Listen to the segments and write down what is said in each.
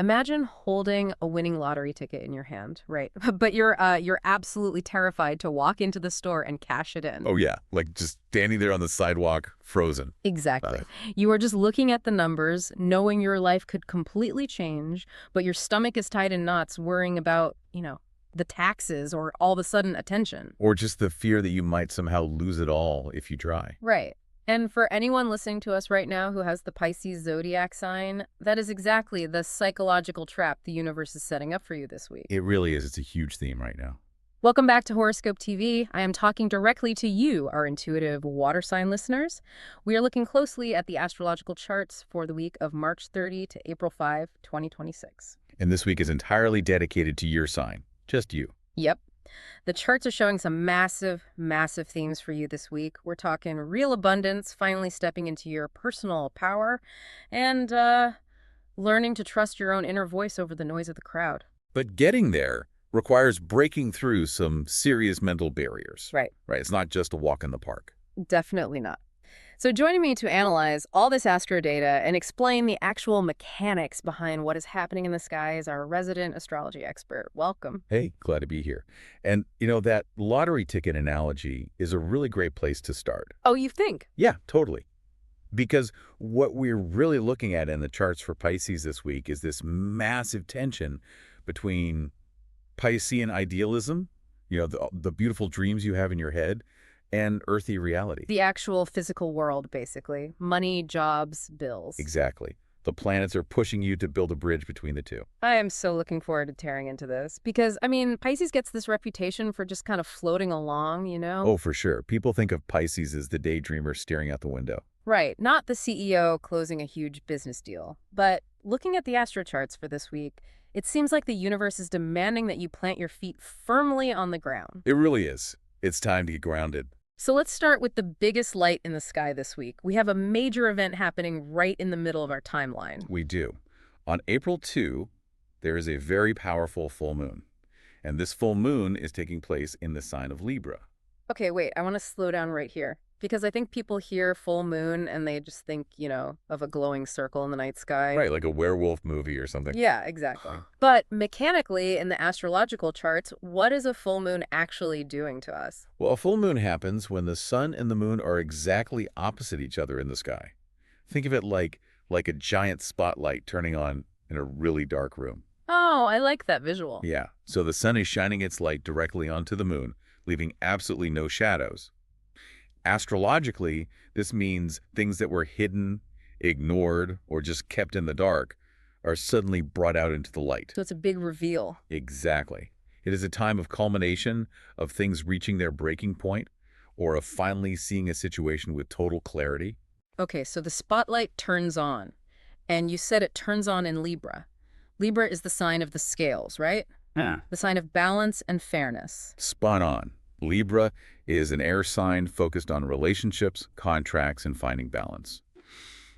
Imagine holding a winning lottery ticket in your hand, right? But you're absolutely terrified to walk into the store and cash it in. Oh, yeah. Like just standing there on the sidewalk, frozen. Exactly. You are just looking at the numbers, knowing your life could completely change, but your stomach is tied in knots worrying about, the taxes or all of a sudden attention. Or just the fear that you might somehow lose it all if you try. Right. And for anyone listening to us right now who has the Pisces zodiac sign, that is exactly the psychological trap the universe is setting up for you this week. It really is. It's a huge theme right now. Welcome back to Horoscope TV. I am talking directly to you, our intuitive water sign listeners. We are looking closely at the astrological charts for the week of March 30 to April 5, 2026. And this week is entirely dedicated to your sign. Just you. Yep. The charts are showing some massive, massive themes for you this week. We're talking real abundance, finally stepping into your personal power, and learning to trust your own inner voice over the noise of the crowd. But getting there requires breaking through some serious mental barriers. Right. Right. It's not just a walk in the park. Definitely not. So joining me to analyze all this astro data and explain the actual mechanics behind what is happening in the sky is our resident astrology expert. Welcome. Hey, glad to be here. And, that lottery ticket analogy is a really great place to start. Oh, you think? Yeah, totally. Because what we're really looking at in the charts for Pisces this week is this massive tension between Piscean idealism, the beautiful dreams you have in your head, and earthy reality. The actual physical world, basically. Money, jobs, bills. Exactly. The planets are pushing you to build a bridge between the two. I am so looking forward to tearing into this because, Pisces gets this reputation for just kind of floating along, Oh, for sure. People think of Pisces as the daydreamer staring out the window. Right, not the CEO closing a huge business deal. But looking at the astro charts for this week, it seems like the universe is demanding that you plant your feet firmly on the ground. It really is. It's time to get grounded. So let's start with the biggest light in the sky this week. We have a major event happening right in the middle of our timeline. We do. On April 2, there is a very powerful full moon. And this full moon is taking place in the sign of Libra. Okay, wait, I want to slow down right here. Because I think people hear full moon and they just think, of a glowing circle in the night sky. Right, like a werewolf movie or something. Yeah, exactly. But mechanically, in the astrological charts, what is a full moon actually doing to us? Well, a full moon happens when the sun and the moon are exactly opposite each other in the sky. Think of it like a giant spotlight turning on in a really dark room. Oh, I like that visual. Yeah, so the sun is shining its light directly onto the moon, leaving absolutely no shadows. Astrologically, this means things that were hidden, ignored, or just kept in the dark are suddenly brought out into the light. So it's a big reveal. Exactly. It is a time of culmination, of things reaching their breaking point, or of finally seeing a situation with total clarity. Okay, so the spotlight turns on. And you said it turns on in Libra. Libra is the sign of the scales, right? Yeah. The sign of balance and fairness. Spot on. Libra is an air sign focused on relationships, contracts, and finding balance.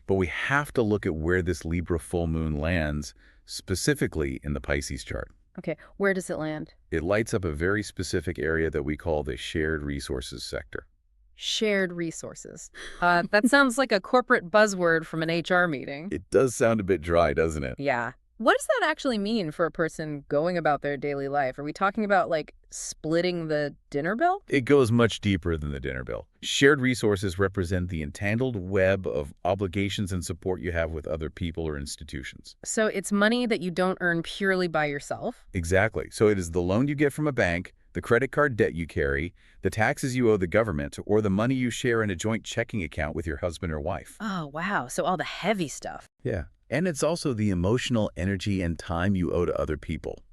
But we have to look at where this Libra full moon lands, specifically in the Pisces chart. Okay, where does it land? It lights up a very specific area that we call the shared resources sector. Shared resources. That sounds like a corporate buzzword from an HR meeting. It does sound a bit dry, doesn't it? Yeah. What does that actually mean for a person going about their daily life? Are we talking about, splitting the dinner bill? It goes much deeper than the dinner bill. Shared resources represent the entangled web of obligations and support you have with other people or institutions. So it's money that you don't earn purely by yourself? Exactly. So it is the loan you get from a bank, the credit card debt you carry, the taxes you owe the government, or the money you share in a joint checking account with your husband or wife. Oh, wow. So all the heavy stuff. Yeah. And it's also the emotional energy and time you owe to other people.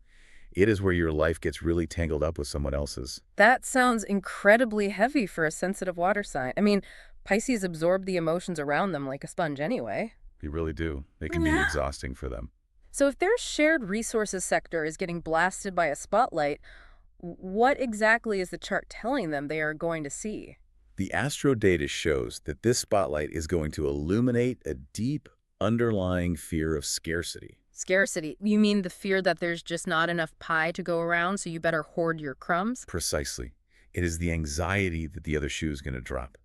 It is where your life gets really tangled up with someone else's. That sounds incredibly heavy for a sensitive water sign. Pisces absorb the emotions around them like a sponge anyway. They really do. They can be exhausting for them. So if their shared resources sector is getting blasted by a spotlight, what exactly is the chart telling them they are going to see? The astro data shows that this spotlight is going to illuminate a deep, underlying fear of scarcity. Scarcity. You mean the fear that there's just not enough pie to go around, so you better hoard your crumbs? Precisely. It is the anxiety that the other shoe is going to drop.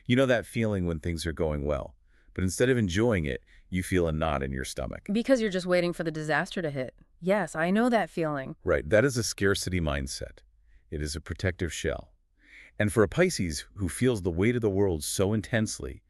You know that feeling when things are going well, but instead of enjoying it, you feel a knot in your stomach. Because you're just waiting for the disaster to hit. Yes, I know that feeling. Right, that is a scarcity mindset. It is a protective shell. And for a Pisces who feels the weight of the world so intensely,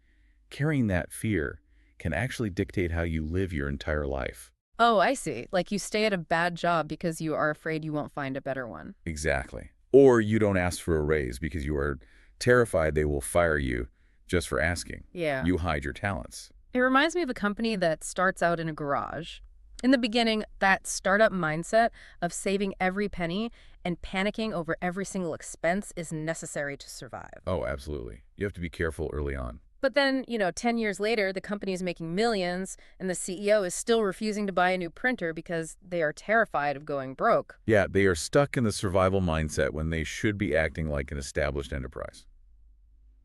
carrying that fear can actually dictate how you live your entire life. Oh, I see. Like you stay at a bad job because you are afraid you won't find a better one. Exactly. Or you don't ask for a raise because you are terrified they will fire you just for asking. Yeah. You hide your talents. It reminds me of a company that starts out in a garage. In the beginning, that startup mindset of saving every penny and panicking over every single expense is necessary to survive. Oh, absolutely. You have to be careful early on. But then, 10 years later, the company is making millions, and the CEO is still refusing to buy a new printer because they are terrified of going broke. Yeah, they are stuck in the survival mindset when they should be acting like an established enterprise.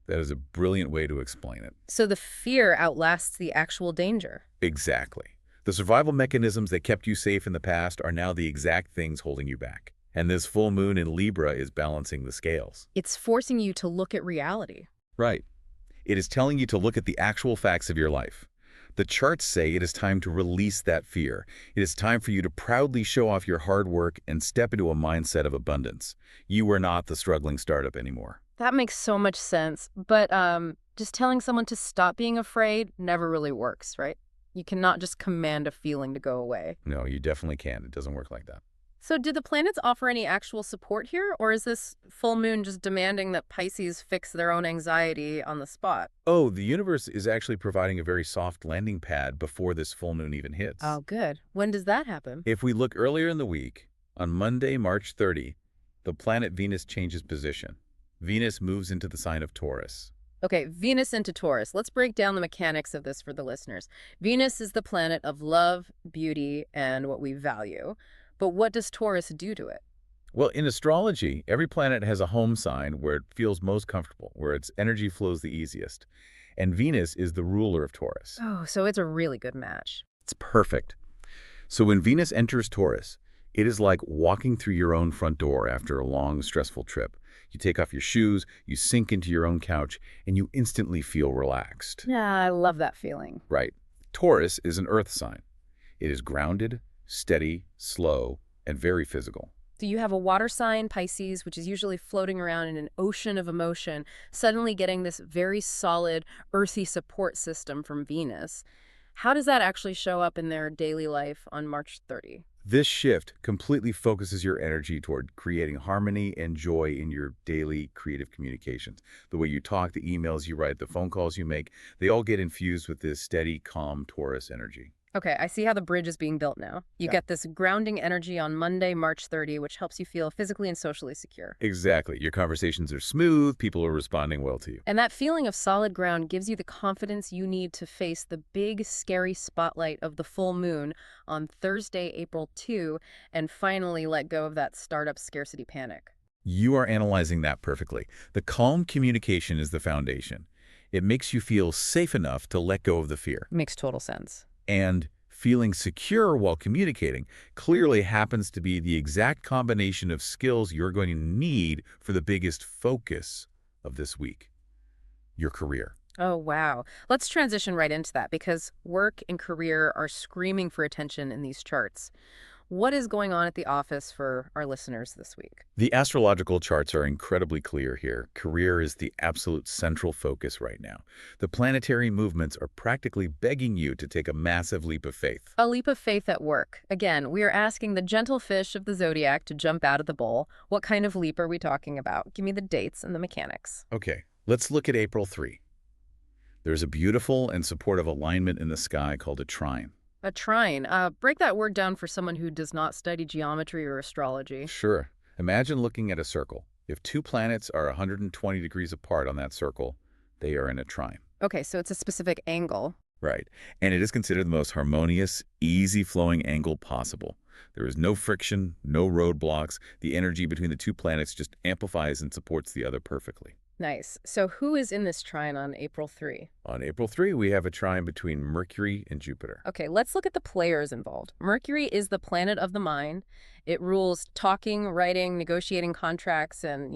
That is a brilliant way to explain it. So the fear outlasts the actual danger. Exactly. The survival mechanisms that kept you safe in the past are now the exact things holding you back. And this full moon in Libra is balancing the scales. It's forcing you to look at reality. Right. It is telling you to look at the actual facts of your life. The charts say it is time to release that fear. It is time for you to proudly show off your hard work and step into a mindset of abundance. You are not the struggling startup anymore. That makes so much sense. But just telling someone to stop being afraid never really works, right? You cannot just command a feeling to go away. No, you definitely can. It doesn't work like that. So do the planets offer any actual support here, or is this full moon just demanding that Pisces fix their own anxiety on the spot? Oh, the universe is actually providing a very soft landing pad before this full moon even hits. Oh, good. When does that happen? If we look earlier in the week, on Monday, March 30, the planet Venus changes position. Venus moves into the sign of Taurus. Okay, Venus into Taurus. Let's break down the mechanics of this for the listeners. Venus is the planet of love, beauty, and what we value. But what does Taurus do to it? Well, in astrology, every planet has a home sign where it feels most comfortable, where its energy flows the easiest. And Venus is the ruler of Taurus. Oh, so it's a really good match. It's perfect. So when Venus enters Taurus, it is like walking through your own front door after a long, stressful trip. You take off your shoes, you sink into your own couch, and you instantly feel relaxed. Yeah, I love that feeling. Right. Taurus is an earth sign. It is grounded, steady, slow, and very physical. So you have a water sign, Pisces, which is usually floating around in an ocean of emotion, suddenly getting this very solid, earthy support system from Venus. How does that actually show up in their daily life on March 30? This shift completely focuses your energy toward creating harmony and joy in your daily creative communications. The way you talk, the emails you write, the phone calls you make, they all get infused with this steady, calm Taurus energy. Okay, I see how the bridge is being built now. You Yeah. get this grounding energy on Monday, March 30, which helps you feel physically and socially secure. Exactly. Your conversations are smooth, people are responding well to you. And that feeling of solid ground gives you the confidence you need to face the big, scary spotlight of the full moon on Thursday, April 2, and finally let go of that startup scarcity panic. You are analyzing that perfectly. The calm communication is the foundation. It makes you feel safe enough to let go of the fear. Makes total sense. And feeling secure while communicating clearly happens to be the exact combination of skills you're going to need for the biggest focus of this week, your career. Oh, wow. Let's transition right into that because work and career are screaming for attention in these charts. What is going on at the office for our listeners this week? The astrological charts are incredibly clear here. Career is the absolute central focus right now. The planetary movements are practically begging you to take a massive leap of faith. A leap of faith at work. Again, we are asking the gentle fish of the zodiac to jump out of the bowl. What kind of leap are we talking about? Give me the dates and the mechanics. Okay, let's look at April 3. There's a beautiful and supportive alignment in the sky called a trine. A trine. Break that word down for someone who does not study geometry or astrology. Sure. Imagine looking at a circle. If two planets are 120 degrees apart on that circle, they are in a trine. Okay, so it's a specific angle. Right. And it is considered the most harmonious, easy-flowing angle possible. There is no friction, no roadblocks. The energy between the two planets just amplifies and supports the other perfectly. Nice. So who is in this trine on April 3? On April 3, we have a trine between Mercury and Jupiter. Okay, let's look at the players involved. Mercury is the planet of the mind. It rules talking, writing, negotiating contracts, and,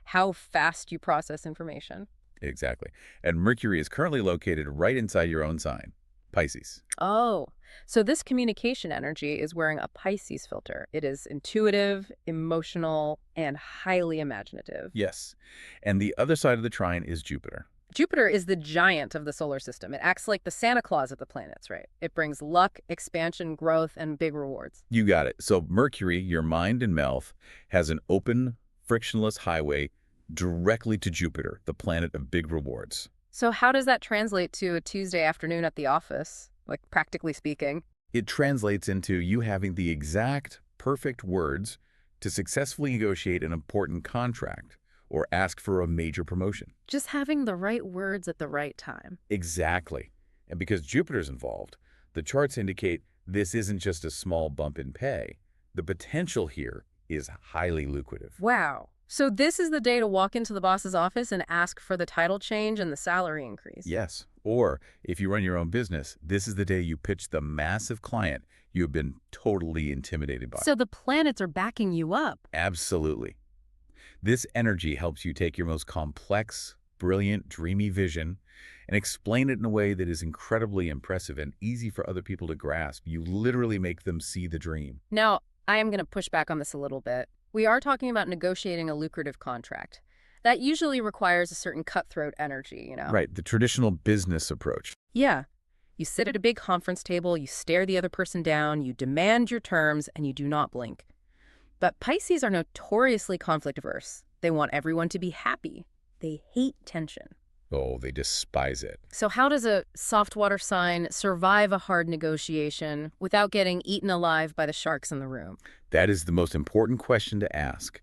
how fast you process information. Exactly. And Mercury is currently located right inside your own sign. Pisces. Oh, so this communication energy is wearing a Pisces filter. It is intuitive, emotional, and highly imaginative. Yes. And the other side of the trine is Jupiter. Jupiter is the giant of the solar system. It acts like the Santa Claus of the planets, right? It brings luck, expansion, growth, and big rewards. You got it. So Mercury, your mind and mouth, has an open, frictionless highway directly to Jupiter, the planet of big rewards. So how does that translate to a Tuesday afternoon at the office, like practically speaking? It translates into you having the exact perfect words to successfully negotiate an important contract or ask for a major promotion. Just having the right words at the right time. Exactly. And because Jupiter's involved, the charts indicate this isn't just a small bump in pay. The potential here is highly lucrative. Wow. So this is the day to walk into the boss's office and ask for the title change and the salary increase. Yes. Or if you run your own business, this is the day you pitch the massive client you have been totally intimidated by. So the planets are backing you up. Absolutely. This energy helps you take your most complex, brilliant, dreamy vision and explain it in a way that is incredibly impressive and easy for other people to grasp. You literally make them see the dream. Now, I am going to push back on this a little bit. We are talking about negotiating a lucrative contract. That usually requires a certain cutthroat energy, you know? Right, the traditional business approach. Yeah. You sit at a big conference table, you stare the other person down, you demand your terms, and you do not blink. But Pisces are notoriously conflict averse. They want everyone to be happy. They hate tension. Oh, they despise it. So how does a soft water sign survive a hard negotiation without getting eaten alive by the sharks in the room? That is the most important question to ask.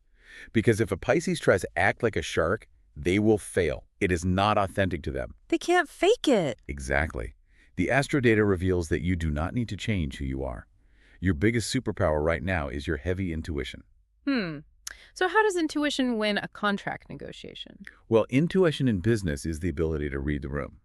Because if a Pisces tries to act like a shark, they will fail. It is not authentic to them. They can't fake it. Exactly. The astro data reveals that you do not need to change who you are. Your biggest superpower right now is your heavy intuition. So how does intuition win a contract negotiation? Well, intuition in business is the ability to read the room.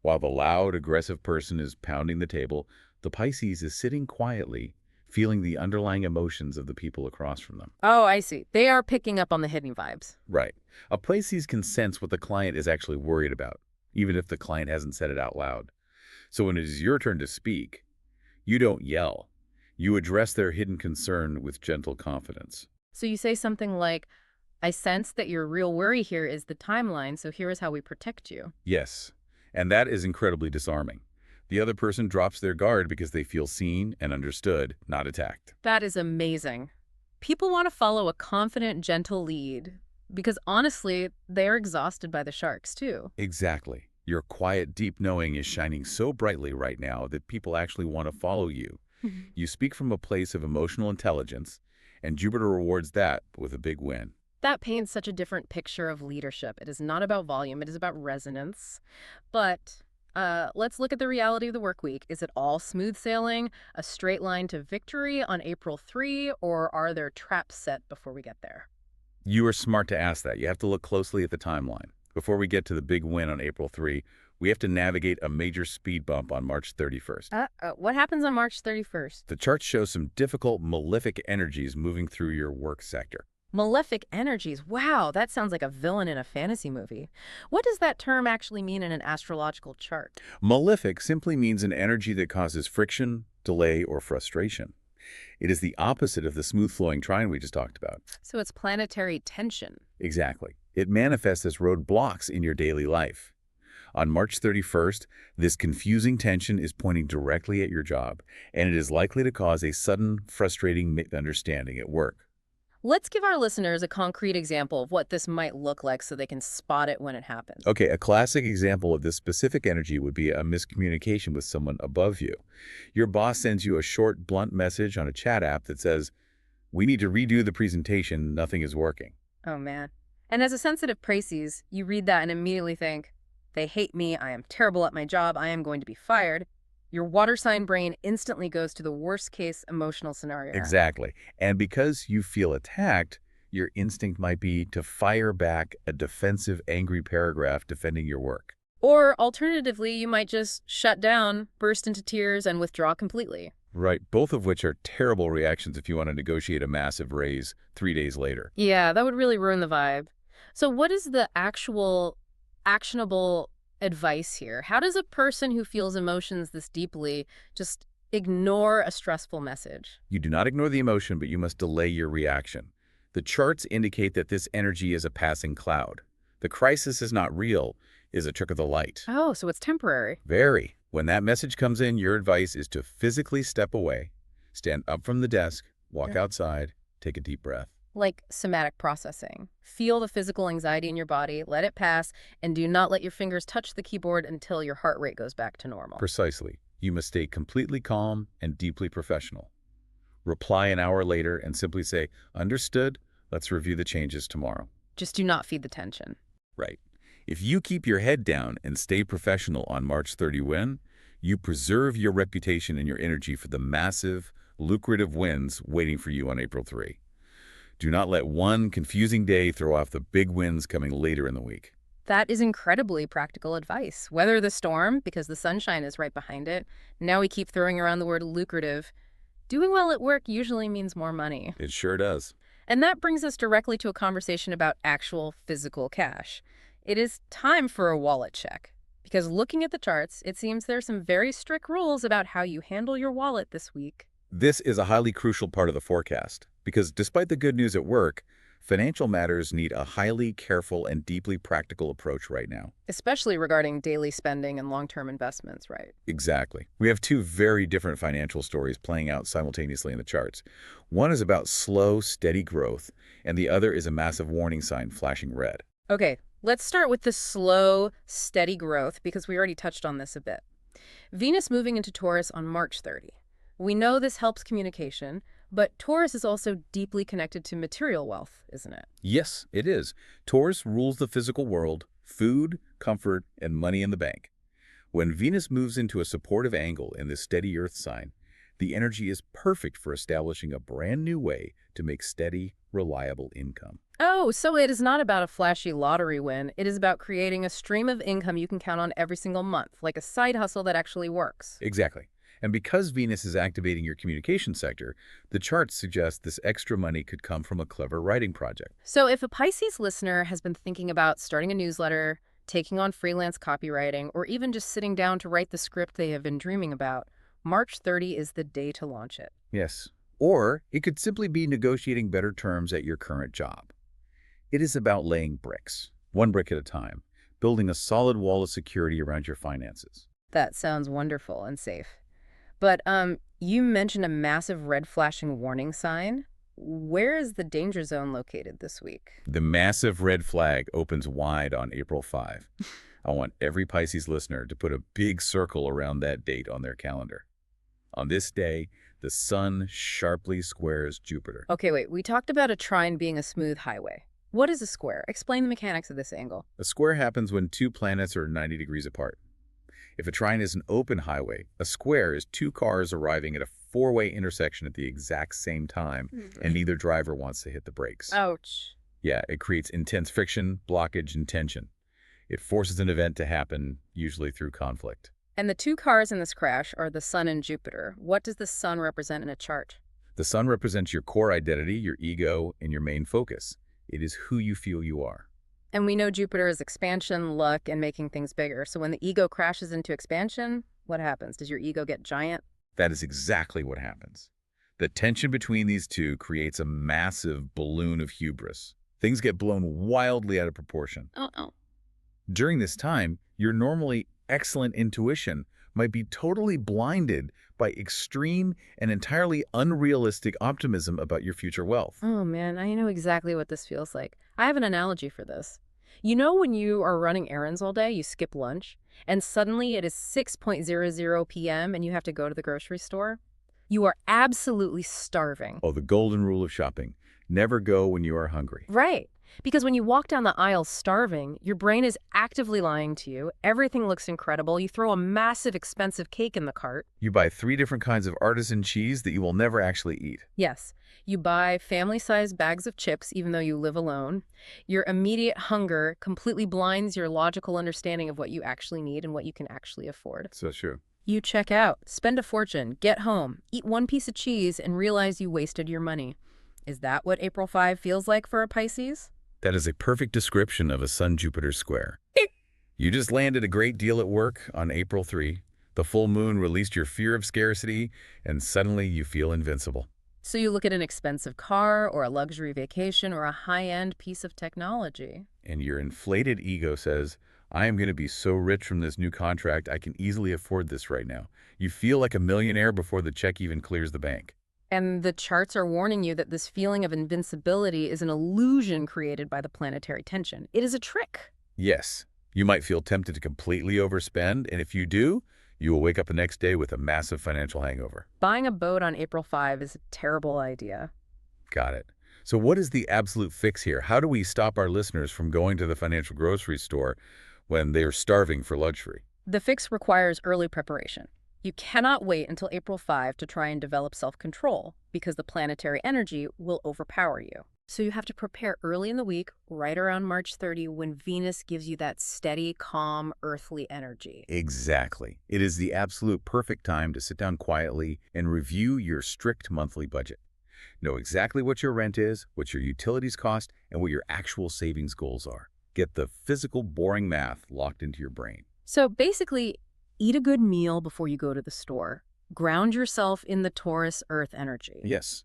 While the loud, aggressive person is pounding the table, the Pisces is sitting quietly, feeling the underlying emotions of the people across from them. Oh, I see. They are picking up on the hidden vibes. Right. A Pisces can sense what the client is actually worried about, even if the client hasn't said it out loud. So when it is your turn to speak, you don't yell. You address their hidden concern with gentle confidence. So you say something like, I sense that your real worry here is the timeline, so here is how we protect you. Yes, and that is incredibly disarming. The other person drops their guard because they feel seen and understood, not attacked. That is amazing. People want to follow a confident, gentle lead because honestly, they're exhausted by the sharks too. Exactly. Your quiet, deep knowing is shining so brightly right now that people actually want to follow you. You speak from a place of emotional intelligence, and Jupiter rewards that with a big win. That paints such a different picture of leadership. It is not about volume, it is about resonance. But let's look at the reality of the work week. Is it all smooth sailing, a straight line to victory on April 3, or are there traps set before we get there? You are smart to ask that. You have to look closely at the timeline. Before we get to the big win on April 3, we have to navigate a major speed bump on March 31st. What happens on March 31st? The chart shows some difficult, malefic energies moving through your work sector. Malefic energies. Wow, that sounds like a villain in a fantasy movie. What does that term actually mean in an astrological chart? Malefic simply means an energy that causes friction, delay, or frustration. It is the opposite of the smooth-flowing trine we just talked about. So it's planetary tension. Exactly. It manifests as roadblocks in your daily life. On March 31st, this confusing tension is pointing directly at your job, and it is likely to cause a sudden, frustrating misunderstanding at work. Let's give our listeners a concrete example of what this might look like so they can spot it when it happens. Okay, a classic example of this specific energy would be a miscommunication with someone above you. Your boss sends you a short, blunt message on a chat app that says, "We need to redo the presentation, nothing is working." Oh, man. And as a sensitive Pisces, you read that and immediately think, they hate me, I am terrible at my job, I am going to be fired. Your water sign brain instantly goes to the worst-case emotional scenario. Exactly. And because you feel attacked, your instinct might be to fire back a defensive, angry paragraph defending your work. Or alternatively, you might just shut down, burst into tears, and withdraw completely. Right, both of which are terrible reactions if you want to negotiate a massive raise 3 days later. Yeah, that would really ruin the vibe. So what is the actual actionable advice here. How does a person who feels emotions this deeply just ignore a stressful message? You do not ignore the emotion, but you must delay your reaction. The charts indicate that this energy is a passing cloud. The crisis is not real, is a trick of the light. Oh, so it's temporary. Very. When that message comes in, your advice is to physically step away, stand up from the desk, walk Yeah. outside, take a deep breath. Like somatic processing. Feel the physical anxiety in your body, let it pass, and do not let your fingers touch the keyboard until your heart rate goes back to normal. Precisely. You must stay completely calm and deeply professional. Reply an hour later and simply say, "Understood. Let's review the changes tomorrow." Just do not feed the tension. Right. If you keep your head down and stay professional on March 31, you preserve your reputation and your energy for the massive, lucrative wins waiting for you on April 3. Do not let one confusing day throw off the big wins coming later in the week. That is incredibly practical advice. Weather the storm, because the sunshine is right behind it. Now we keep throwing around the word lucrative. Doing well at work usually means more money. It sure does. And that brings us directly to a conversation about actual physical cash. It is time for a wallet check. Because looking at the charts, it seems there are some very strict rules about how you handle your wallet this week. This is a highly crucial part of the forecast because despite the good news at work, financial matters need a highly careful and deeply practical approach right now. Especially regarding daily spending and long-term investments, right? Exactly. We have two very different financial stories playing out simultaneously in the charts. One is about slow, steady growth, and the other is a massive warning sign flashing red. Okay, let's start with the slow, steady growth because we already touched on this a bit. Venus moving into Taurus on March 30. We know this helps communication, but Taurus is also deeply connected to material wealth, isn't it? Yes, it is. Taurus rules the physical world, food, comfort, and money in the bank. When Venus moves into a supportive angle in this steady Earth sign, the energy is perfect for establishing a brand new way to make steady, reliable income. Oh, so it is not about a flashy lottery win. It is about creating a stream of income you can count on every single month, like a side hustle that actually works. Exactly. And because Venus is activating your communication sector, the charts suggest this extra money could come from a clever writing project. So if a Pisces listener has been thinking about starting a newsletter, taking on freelance copywriting, or even just sitting down to write the script they have been dreaming about, March 30 is the day to launch it. Yes. Or it could simply be negotiating better terms at your current job. It is about laying bricks, one brick at a time, building a solid wall of security around your finances. That sounds wonderful and safe. But you mentioned a massive red flashing warning sign. Where is the danger zone located this week? The massive red flag opens wide on April 5. I want every Pisces listener to put a big circle around that date on their calendar. On this day, the sun sharply squares Jupiter. Okay, wait. We talked about a trine being a smooth highway. What is a square? Explain the mechanics of this angle. A square happens when two planets are 90 degrees apart. If a trine is an open highway, a square is two cars arriving at a four-way intersection at the exact same time, and neither driver wants to hit the brakes. Ouch. Yeah, it creates intense friction, blockage, and tension. It forces an event to happen, usually through conflict. And the two cars in this crash are the sun and Jupiter. What does the sun represent in a chart? The sun represents your core identity, your ego, and your main focus. It is who you feel you are. And we know Jupiter is expansion, luck, and making things bigger. So when the ego crashes into expansion, what happens? Does your ego get giant? That is exactly what happens. The tension between these two creates a massive balloon of hubris. Things get blown wildly out of proportion. Oh. During this time, your normally excellent intuition might be totally blinded by extreme and entirely unrealistic optimism about your future wealth. Oh man, I know exactly what this feels like. I have an analogy for this. You know when you are running errands all day, you skip lunch, and suddenly it is 6:00 p.m. and you have to go to the grocery store? You are absolutely starving. Oh, the golden rule of shopping. Never go when you are hungry. Right. Because when you walk down the aisle starving, your brain is actively lying to you. Everything looks incredible. You throw a massive, expensive cake in the cart. You buy 3 different kinds of artisan cheese that you will never actually eat. Yes. You buy family-sized bags of chips even though you live alone. Your immediate hunger completely blinds your logical understanding of what you actually need and what you can actually afford. So true. You check out, spend a fortune, get home, eat one piece of cheese, and realize you wasted your money. Is that what April 5 feels like for a Pisces? That is a perfect description of a Sun-Jupiter square. You just landed a great deal at work on April 3. The full moon released your fear of scarcity, and suddenly you feel invincible. So you look at an expensive car or a luxury vacation or a high-end piece of technology. And your inflated ego says, I am going to be so rich from this new contract, I can easily afford this right now. You feel like a millionaire before the check even clears the bank. And the charts are warning you that this feeling of invincibility is an illusion created by the planetary tension. It is a trick. Yes, you might feel tempted to completely overspend, and if you do, you will wake up the next day with a massive financial hangover. Buying a boat on April 5 is a terrible idea. Got it. So what is the absolute fix here? How do we stop our listeners from going to the financial grocery store when they are starving for luxury? The fix requires early preparation. You cannot wait until April 5 to try and develop self-control because the planetary energy will overpower you. So you have to prepare early in the week, right around March 30, when Venus gives you that steady, calm, earthly energy. Exactly. It is the absolute perfect time to sit down quietly and review your strict monthly budget. Know exactly what your rent is, what your utilities cost, and what your actual savings goals are. Get the physical, boring math locked into your brain. So basically, eat a good meal before you go to the store. Ground yourself in the Taurus Earth energy. Yes.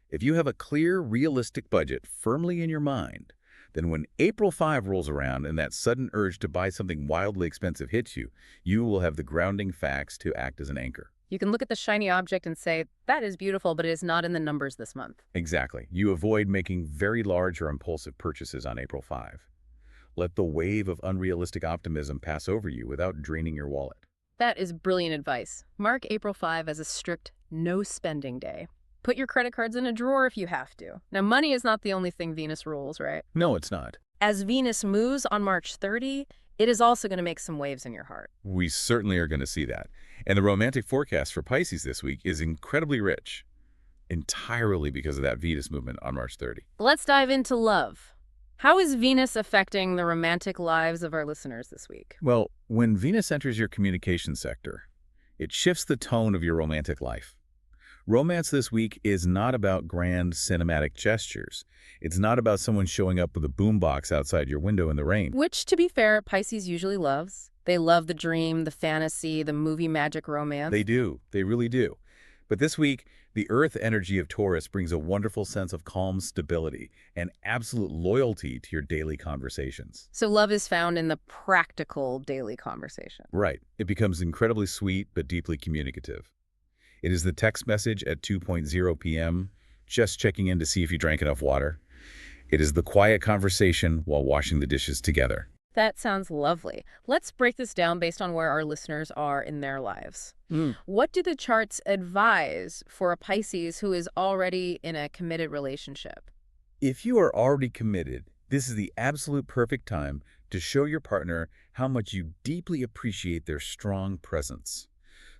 If you have a clear, realistic budget firmly in your mind, then when April 5 rolls around and that sudden urge to buy something wildly expensive hits you, you will have the grounding facts to act as an anchor. You can look at the shiny object and say, that is beautiful, but it is not in the numbers this month. Exactly. You avoid making very large or impulsive purchases on April 5. Let the wave of unrealistic optimism pass over you without draining your wallet. That is brilliant advice. Mark April 5 as a strict no spending day. Put your credit cards in a drawer if you have to. Now, money is not the only thing Venus rules, right? No, it's not. As Venus moves on March 30, it is also going to make some waves in your heart. We certainly are going to see that. And the romantic forecast for Pisces this week is incredibly rich, entirely because of that Venus movement on March 30. Let's dive into love. How is Venus affecting the romantic lives of our listeners this week? Well, when Venus enters your communication sector, it shifts the tone of your romantic life. Romance this week is not about grand cinematic gestures. It's not about someone showing up with a boombox outside your window in the rain. Which, to be fair, Pisces usually loves. They love the dream, the fantasy, the movie magic romance. They do. They really do. But this week, the Earth energy of Taurus brings a wonderful sense of calm stability and absolute loyalty to your daily conversations. So love is found in the practical daily conversation. Right. It becomes incredibly sweet but deeply communicative. It is the text message at 2:00 p.m., just checking in to see if you drank enough water. It is the quiet conversation while washing the dishes together. That sounds lovely. Let's break this down based on where our listeners are in their lives. What do the charts advise for a Pisces who is already in a committed relationship? If you are already committed, this is the absolute perfect time to show your partner how much you deeply appreciate their strong presence.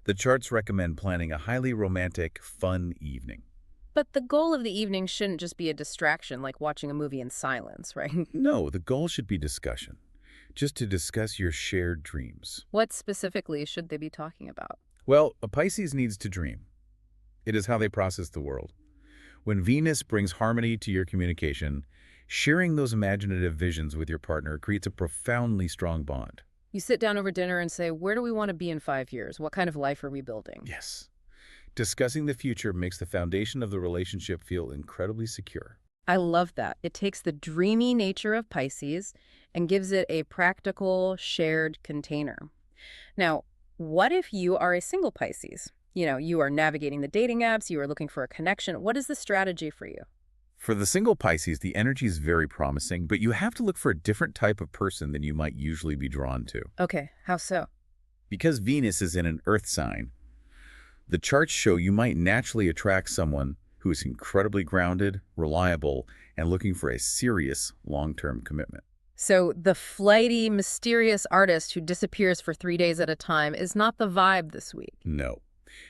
The charts recommend planning a highly romantic, fun evening. But the goal of the evening shouldn't just be a distraction like watching a movie in silence, right? No, the goal should be discussion. Just to discuss your shared dreams. What specifically should they be talking about? Well, a Pisces needs to dream. It is how they process the world. When Venus brings harmony to your communication, sharing those imaginative visions with your partner creates a profoundly strong bond. You sit down over dinner and say, where do we want to be in 5 years? What kind of life are we building? Yes. Discussing the future makes the foundation of the relationship feel incredibly secure. I love that. It takes the dreamy nature of Pisces and gives it a practical, shared container. Now, what if you are a single Pisces? You are navigating the dating apps, you are looking for a connection. What is the strategy for you? For the single Pisces, the energy is very promising, but you have to look for a different type of person than you might usually be drawn to. Okay, how so? Because Venus is in an earth sign, the charts show you might naturally attract someone who is incredibly grounded, reliable, and looking for a serious long-term commitment. So the flighty, mysterious artist who disappears for 3 days at a time is not the vibe this week. No.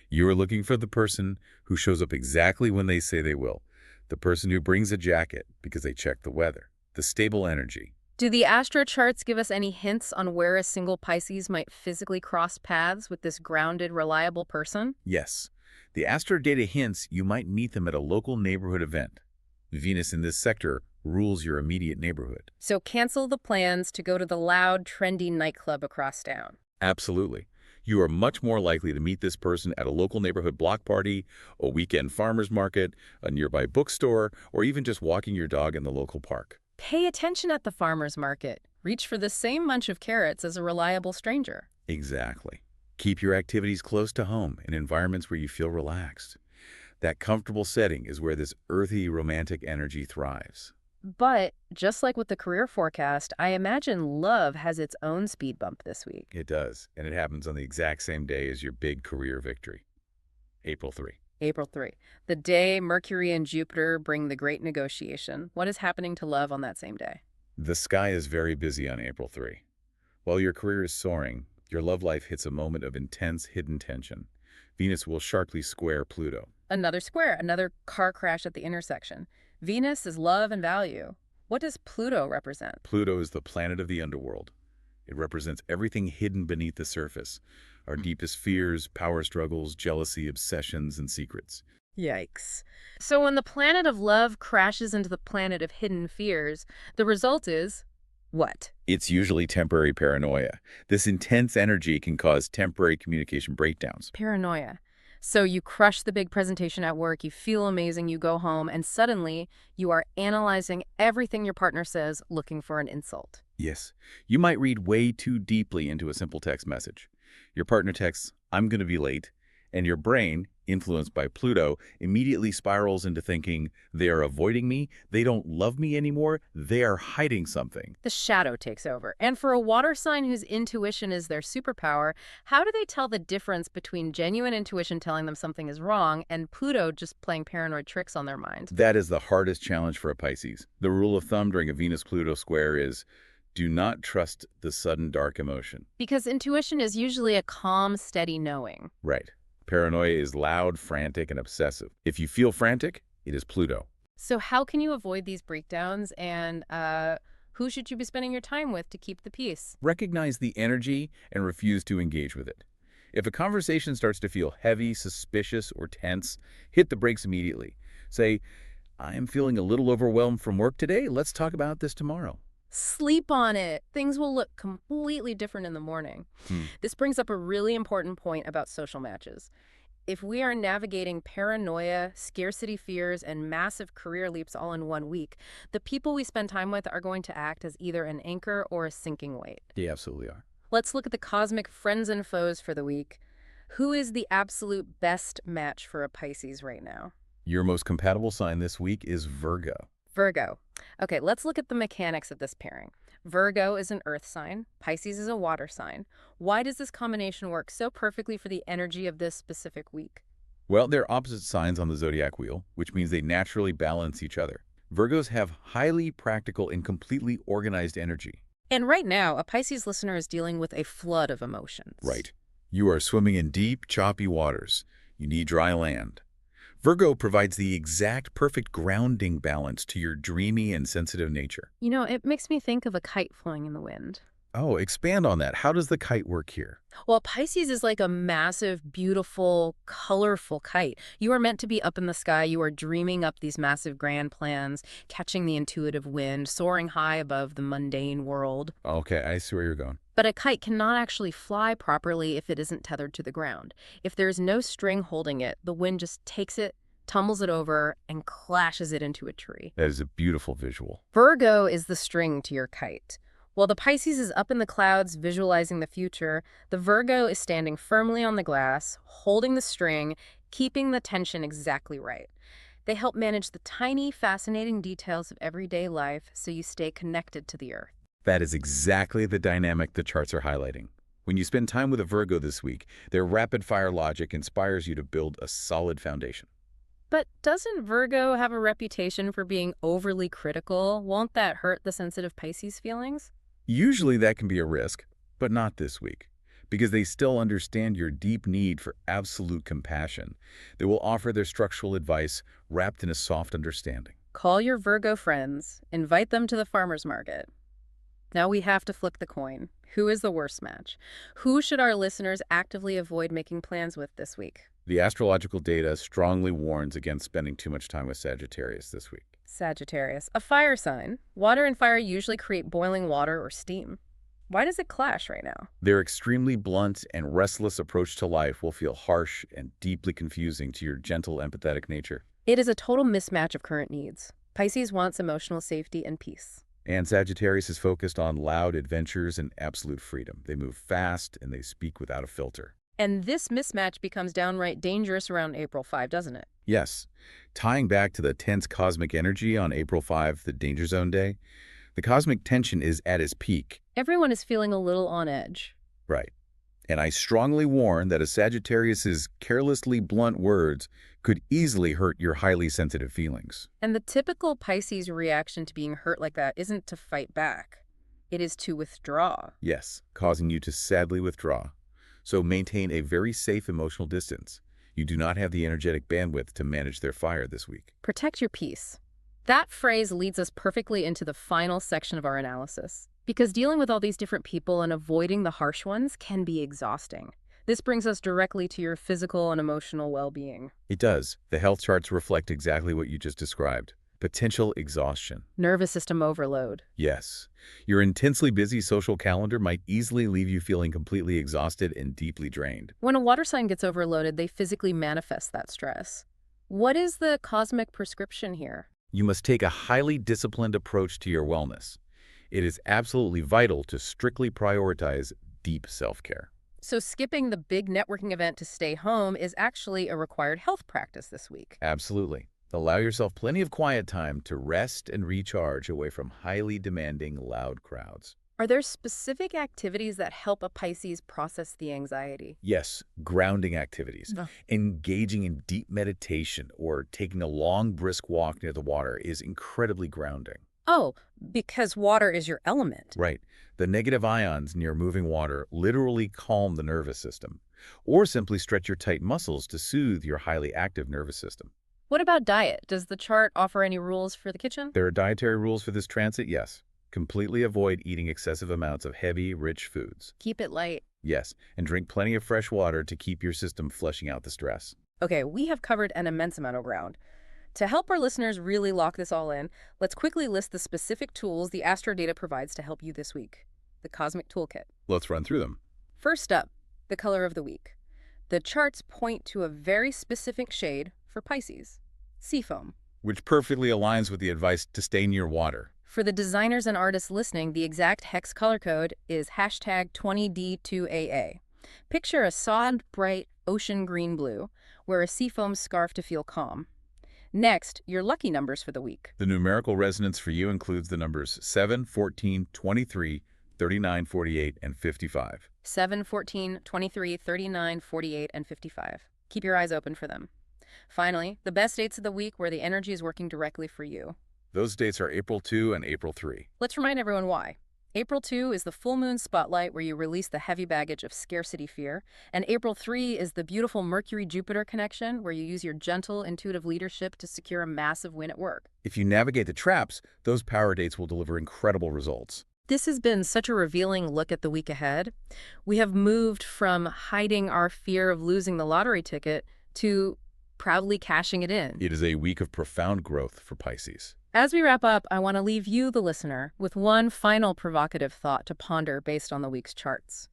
You are looking for the person who shows up exactly when they say they will. The person who brings a jacket because they check the weather. The stable energy. Do the astro charts give us any hints on where a single Pisces might physically cross paths with this grounded, reliable person? Yes. The astro data hints you might meet them at a local neighborhood event. Venus in this sector rules your immediate neighborhood. So cancel the plans to go to the loud, trendy nightclub across town. Absolutely. You are much more likely to meet this person at a local neighborhood block party, a weekend farmer's market, a nearby bookstore, or even just walking your dog in the local park. Pay attention at the farmer's market. Reach for the same bunch of carrots as a reliable stranger. Exactly. Keep your activities close to home in environments where you feel relaxed. That comfortable setting is where this earthy, romantic energy thrives. But just like with the career forecast, I imagine love has its own speed bump this week. It does, and it happens on the exact same day as your big career victory, April 3. April 3, the day Mercury and Jupiter bring the great negotiation. What is happening to love on that same day? The sky is very busy on April 3. While your career is soaring, your love life hits a moment of intense hidden tension. Venus will sharply square Pluto. Another square, another car crash at the intersection. Venus is love and value. What does Pluto represent? Pluto is the planet of the underworld. It represents everything hidden beneath the surface, our deepest fears, power struggles, jealousy, obsessions, and secrets. Yikes. So when the planet of love crashes into the planet of hidden fears, the result is what? It's usually temporary paranoia. This intense energy can cause temporary communication breakdowns. Paranoia. So you crush the big presentation at work, you feel amazing, you go home, and suddenly you are analyzing everything your partner says, looking for an insult. Yes, you might read way too deeply into a simple text message. Your partner texts, "I'm going to be late," and your brain, influenced by Pluto, immediately spirals into thinking, they are avoiding me, they don't love me anymore, they are hiding something. The shadow takes over. And for a water sign whose intuition is their superpower, how do they tell the difference between genuine intuition telling them something is wrong and Pluto just playing paranoid tricks on their mind? That is the hardest challenge for a Pisces. The rule of thumb during a Venus-Pluto square is, do not trust the sudden dark emotion. Because intuition is usually a calm, steady knowing. Right. Paranoia is loud, frantic, and obsessive. If you feel frantic, it is Pluto. So how can you avoid these breakdowns, and who should you be spending your time with to keep the peace? Recognize the energy and refuse to engage with it. If a conversation starts to feel heavy, suspicious, or tense, hit the brakes immediately. Say, "I am feeling a little overwhelmed from work today. Let's talk about this tomorrow." Sleep on it. Things will look completely different in the morning. This brings up a really important point about social matches. If we are navigating paranoia, scarcity fears, and massive career leaps all in one week, the people we spend time with are going to act as either an anchor or a sinking weight. They absolutely are. Let's look at the cosmic friends and foes for the week. Who is the absolute best match for a Pisces right now? Your most compatible sign this week is Virgo. Virgo. Okay, let's look at the mechanics of this pairing. Virgo is an earth sign. Pisces is a water sign. Why does this combination work so perfectly for the energy of this specific week? Well, they're opposite signs on the zodiac wheel, which means they naturally balance each other. Virgos have highly practical and completely organized energy. And right now, a Pisces listener is dealing with a flood of emotions. Right. You are swimming in deep, choppy waters. You need dry land. Virgo provides the exact perfect grounding balance to your dreamy and sensitive nature. You know, it makes me think of a kite flying in the wind. Oh, expand on that. How does the kite work here? Well, Pisces is like a massive, beautiful, colorful kite. You are meant to be up in the sky. You are dreaming up these massive grand plans, catching the intuitive wind, soaring high above the mundane world. Okay, I see where you're going. But a kite cannot actually fly properly if it isn't tethered to the ground. If there's no string holding it, the wind just takes it, tumbles it over, and clashes it into a tree. That is a beautiful visual. Virgo is the string to your kite. While the Pisces is up in the clouds visualizing the future, the Virgo is standing firmly on the glass, holding the string, keeping the tension exactly right. They help manage the tiny, fascinating details of everyday life so you stay connected to the earth. That is exactly the dynamic the charts are highlighting. When you spend time with a Virgo this week, their rapid-fire logic inspires you to build a solid foundation. But doesn't Virgo have a reputation for being overly critical? Won't that hurt the sensitive Pisces feelings? Usually that can be a risk, but not this week, because they still understand your deep need for absolute compassion. They will offer their structural advice wrapped in a soft understanding. Call your Virgo friends. Invite them to the farmer's market. Now we have to flip the coin. Who is the worst match? Who should our listeners actively avoid making plans with this week? The astrological data strongly warns against spending too much time with Sagittarius this week. Sagittarius, a fire sign. Water and fire usually create boiling water or steam. Why does it clash right now? Their extremely blunt and restless approach to life will feel harsh and deeply confusing to your gentle, empathetic nature. It is a total mismatch of current needs. Pisces wants emotional safety and peace. And Sagittarius is focused on loud adventures and absolute freedom. They move fast and they speak without a filter. And this mismatch becomes downright dangerous around April 5, doesn't it? Yes, tying back to the tense cosmic energy on April 5, the Danger Zone day, the cosmic tension is at its peak. Everyone is feeling a little on edge. Right. And I strongly warn that a Sagittarius's carelessly blunt words could easily hurt your highly sensitive feelings. And the typical Pisces reaction to being hurt like that isn't to fight back. It is to withdraw. Yes, causing you to sadly withdraw. So maintain a very safe emotional distance. You do not have the energetic bandwidth to manage their fire this week. Protect your peace. That phrase leads us perfectly into the final section of our analysis. Because dealing with all these different people and avoiding the harsh ones can be exhausting. This brings us directly to your physical and emotional well-being. It does. The health charts reflect exactly what you just described. Potential exhaustion. Nervous system overload. Yes. Your intensely busy social calendar might easily leave you feeling completely exhausted and deeply drained. When a water sign gets overloaded, they physically manifest that stress. What is the cosmic prescription here? You must take a highly disciplined approach to your wellness. It is absolutely vital to strictly prioritize deep self-care. So skipping the big networking event to stay home is actually a required health practice this week. Absolutely. Allow yourself plenty of quiet time to rest and recharge away from highly demanding, loud crowds. Are there specific activities that help a Pisces process the anxiety? Yes, grounding activities. Oh. Engaging in deep meditation or taking a long, brisk walk near the water is incredibly grounding. Oh, because water is your element. Right. The negative ions near moving water literally calm the nervous system. Or simply stretch your tight muscles to soothe your highly active nervous system. What about diet? Does the chart offer any rules for the kitchen? There are dietary rules for this transit, yes. Completely avoid eating excessive amounts of heavy, rich foods. Keep it light. Yes, and drink plenty of fresh water to keep your system flushing out the stress. Okay, we have covered an immense amount of ground. To help our listeners really lock this all in, let's quickly list the specific tools the Astro Data provides to help you this week. The Cosmic Toolkit. Let's run through them. First up, the color of the week. The charts point to a very specific shade for Pisces, seafoam. Which perfectly aligns with the advice to stay near water. For the designers and artists listening, the exact hex color code is #20D2AA. Picture a soft, bright ocean green blue. Wear a seafoam scarf to feel calm. Next, your lucky numbers for the week. The numerical resonance for you includes the numbers 7, 14, 23, 39, 48, and 55. 7, 14, 23, 39, 48, and 55. Keep your eyes open for them. Finally, the best dates of the week where the energy is working directly for you. Those dates are April 2 and April 3. Let's remind everyone why. April 2 is the full moon spotlight where you release the heavy baggage of scarcity fear, and April 3 is the beautiful Mercury-Jupiter connection where you use your gentle, intuitive leadership to secure a massive win at work. If you navigate the traps, those power dates will deliver incredible results. This has been such a revealing look at the week ahead. We have moved from hiding our fear of losing the lottery ticket to proudly cashing it in. It is a week of profound growth for Pisces. As we wrap up, I want to leave you, the listener, with one final provocative thought to ponder based on the week's charts.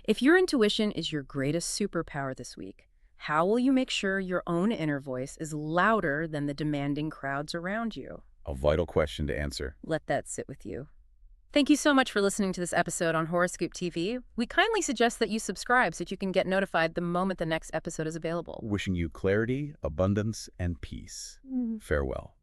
If your intuition is your greatest superpower this week, how will you make sure your own inner voice is louder than the demanding crowds around you? A vital question to answer. Let that sit with you. Thank you so much for listening to this episode on Horoscope TV. We kindly suggest that you subscribe so that you can get notified the moment the next episode is available. Wishing you clarity, abundance, and peace. Farewell.